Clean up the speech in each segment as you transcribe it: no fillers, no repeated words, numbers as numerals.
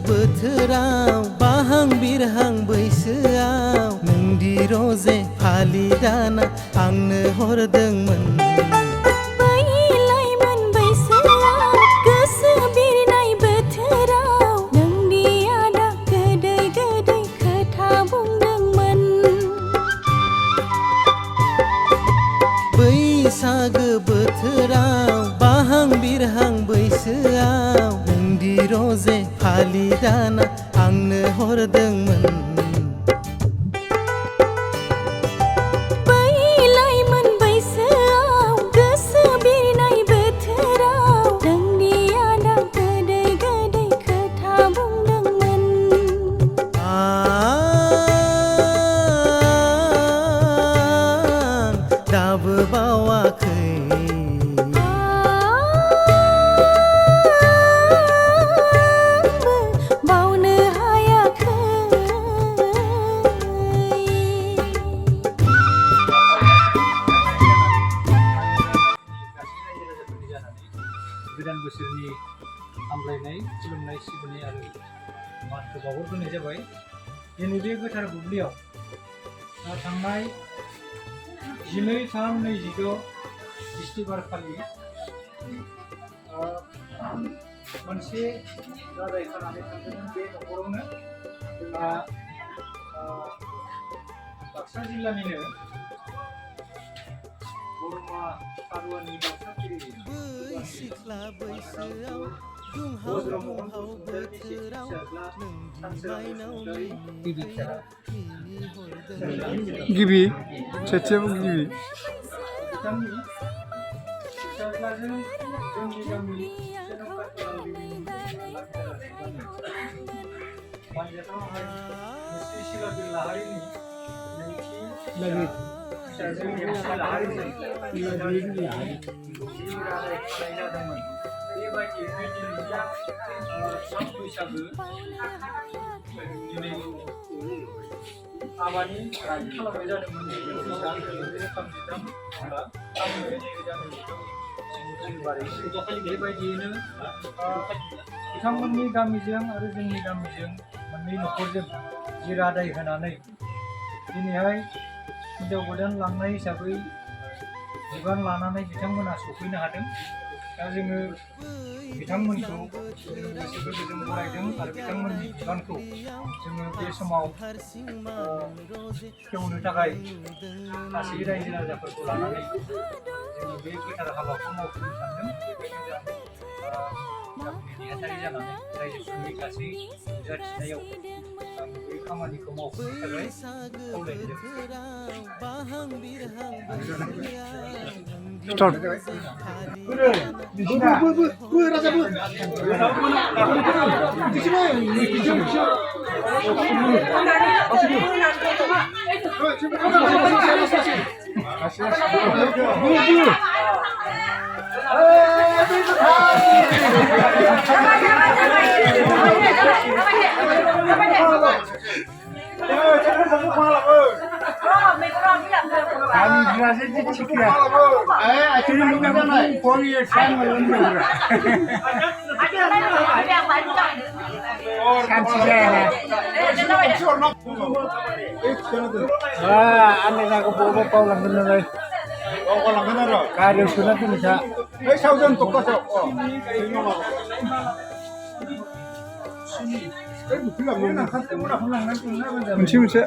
बोथोराव बाहां बिरहां बैसोआव नोंदि रजे फालि दाना आंनो हरदोंमोन बैसागो बोथोराव बाहां बिरहां बैसोआव नोंदि रजे फालि दाना आंनो हरदोंमोन दाबो बावाखै बावनो हायाखै गोदान बोसोरनि हामलायनाय खुलुमनाय सिबिनाय आरो मानखौ बावहरग्रोनाय जाबाय दिनै बे गोथार बुब्लियाव थांनाय 12/3/26 बिस्थिबार खालि मोनसे रादाय खानानै थांदोंमोन बे न'खरावनो जोंहा बाक्सा जिल्लानिनो बरमा कारुवानि बाक्सागिरि सिख्ला बैसोआव दुंहाव दुंहाव बोथोराव नोंदि माइनावनि गिबि सेथियाव गिबि बिथांनि फिसाज्लाजों जोंनि गामि बानजाथावहाय मुस्रि सिलाबिल लाहारिनि नैथि फिसाजो नेमसि लाहारिजों रादाय खानाय जादोंमोन बेबायदियैनो दिनै 3 बैसागो दिनै हाबानि खालामनाय जादोंमोन बेबायदियैनो बिथांमोननि गामिजों आरो जोंनि गामिजों मोननै न'खरजों जि रादाय होनानै दिनैहाय हिन्जाव गोदान लांनाय हिसाबै बिबान लानानै बिथांमोना सफैनो हादों दा जोङो बिथांमोनखौ गोसो गोरबोजों बरायदों आरो बिथांमोननि बिबानखौ जोङो बे समाव खेवनो थाखाय गासै रायजो राजाफोरखौ लानानै जोङो बे गोथार हाबाखौ मावफुंनो सानदों बेबायदिनो जों नेहाथारि जानानै रायजोफोरनि गासै नुजाथिनायाव बे खामानिखौ मावफुंनो थाखाय खावलायनाय गारियाव सोना दोननोसै सावजों क'क्राझार मोनसे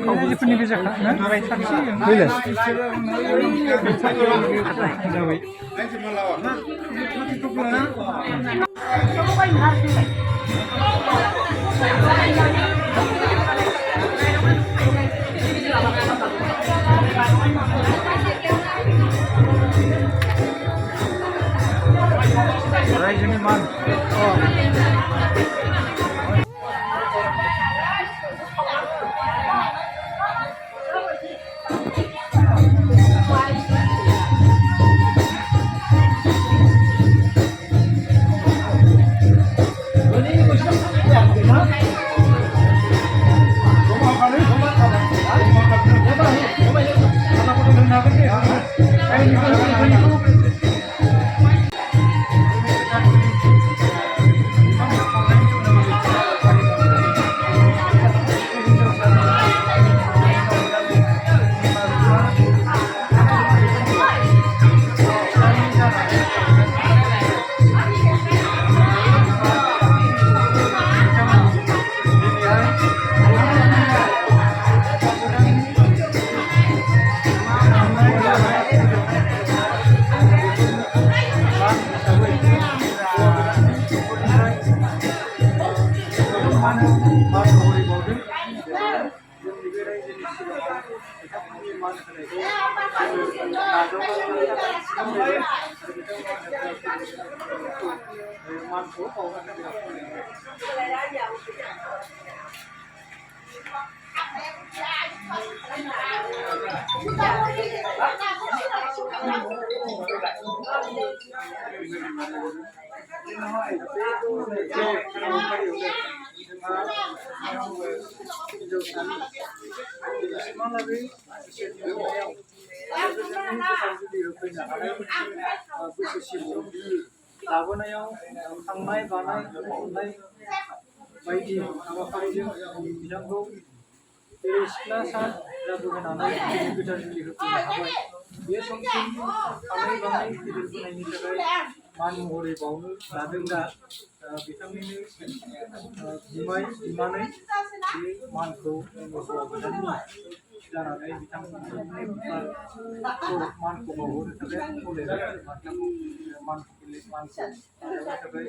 रायजोफोरनि गोजाखा ना जाबाय रायजोनि मान लाबोनायाव थांनाय बानाय हमनाय बायदि हाबाफारिजों बिथांखौ जेरै सिख्ला सान जादुहोनानै गोदान जुलि होफैनो हाबाय बे समसिम थांनाय बानाय फेदेरबोनायनि थाखाय मान महरै बावनो लादों दा बिथांनिनो बिमाय बिमानै बे मानखौ हौवा गोदाननि जानानै बिथांमोनखौ मानखौ बावहरनो थाखाय खावलायबाय मानखौ थाखाय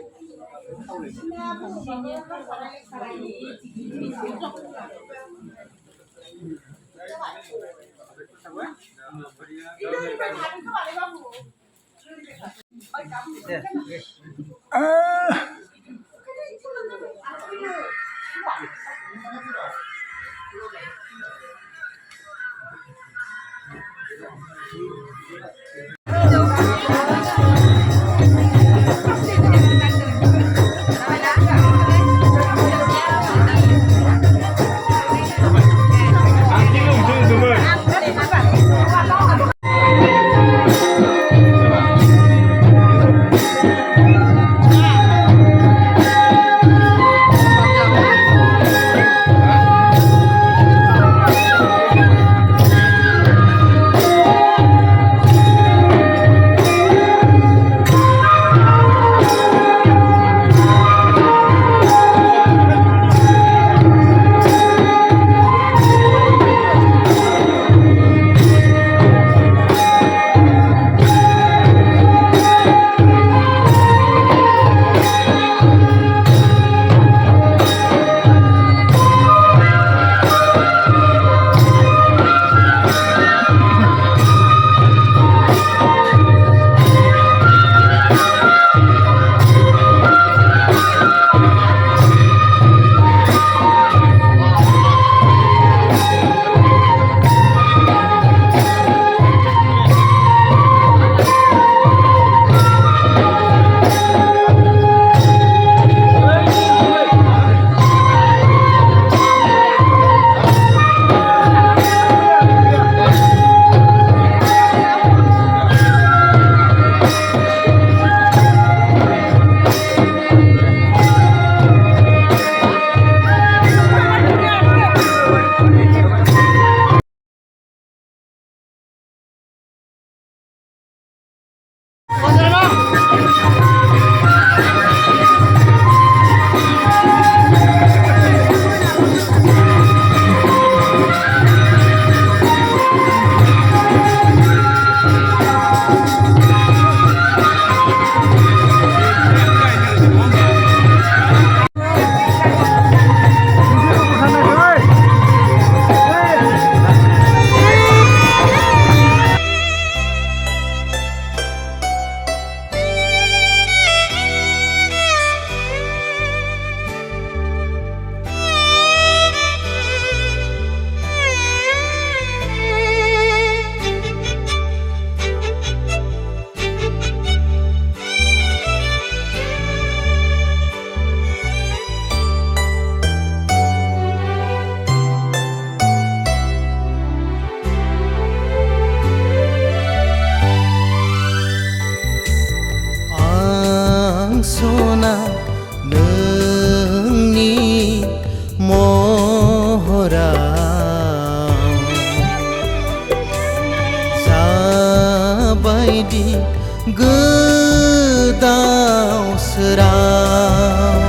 गोदाव सोराव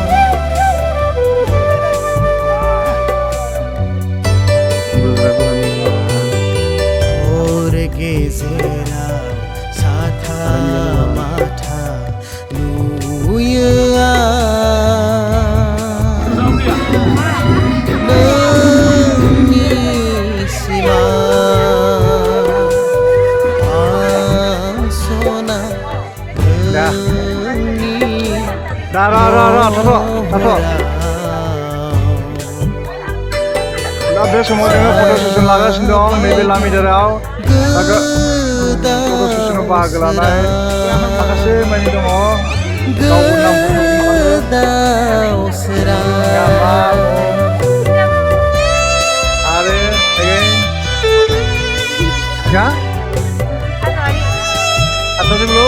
हर गेजेराव साथा माथा नुयो नोंनि सिमा आसना दा बे समाव जोङो फट' सेसन लागासिनो दं नैबे लामिदाराव फट' सेसनाव बाहागो लानाय माखासे मानि दङ गावबो आरो क्या अच्छा dulu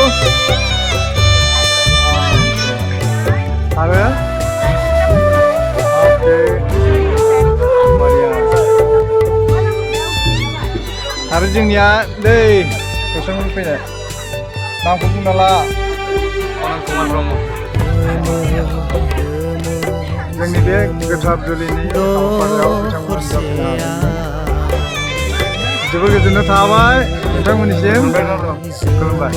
आरो oke आरो जोंनिया दै गोसोम फैनाय नामखौ बुंना ला अनन्त कुमार ब्रह्म जोंनि बे गोथार जुलिनि हाबाफारियाव बिथांमोनखौ जोबोर गोजोननाय थाबाय नोंथांमोननिसिम खुलुमबाय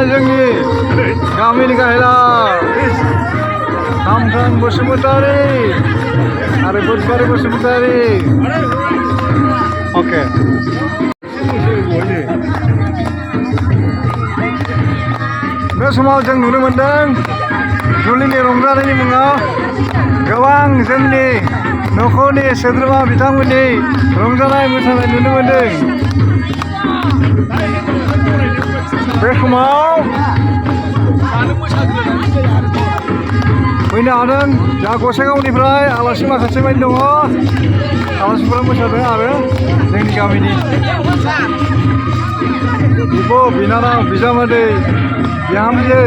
जोंनि गामिनि गाहाय खामथान बसुमतारी आरो बुधबारि बसुमतारी अके बे समाव जों नुनो मोनदों जुलिनि रंजानायनि मुङाव गोबां जोंनि नखरनि सोद्रोमा बिथांमोननि रंजानाय मोसानाय नुनो मोनदों बे समाव फैनो हादों जा गसाइगावनिफ्राय आलासि माखासे बायदि दङ आलासिफोरा मोसादों आरो जोंनि गामिनि बिब' बिनानाव बिजामादै बिहामजो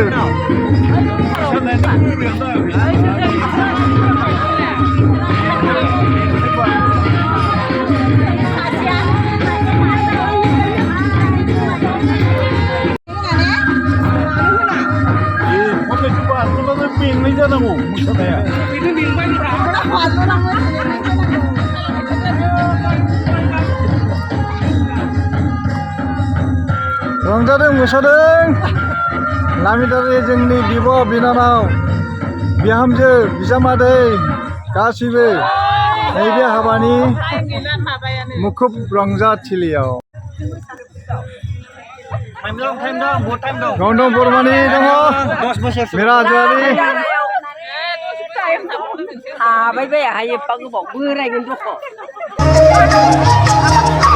मेंनाय जानांगौ मोसानाया रंजादों मोसादों लामिदारि जोंनि बिब' बिनानाव बिहामजो बिजामादै गासिबो नैबे हाबानि मुखुब रंजाथिलियाव गौतम बर्मानि दङ मिरा हाज'वारि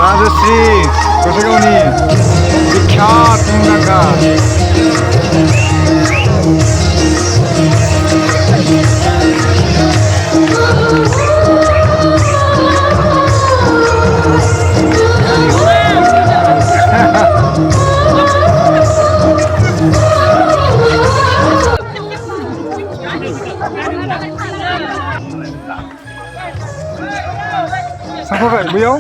राजश्री गसाइगावनि बिख्यात मुंदांखा sampai beliau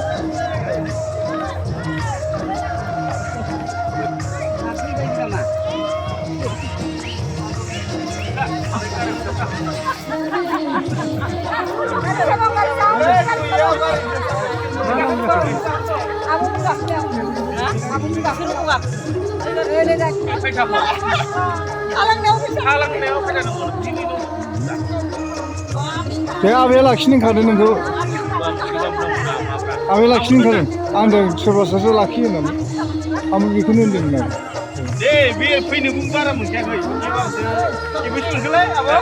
ya abe laksini kadın nunggu abe laksini kadın anda soba soba laki nunggu kamu ikut nunggu deh biar pini bungkara mungkin ibu sungguh apa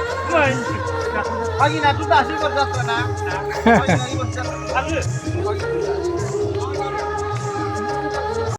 pagi nanti dah sih kerja sana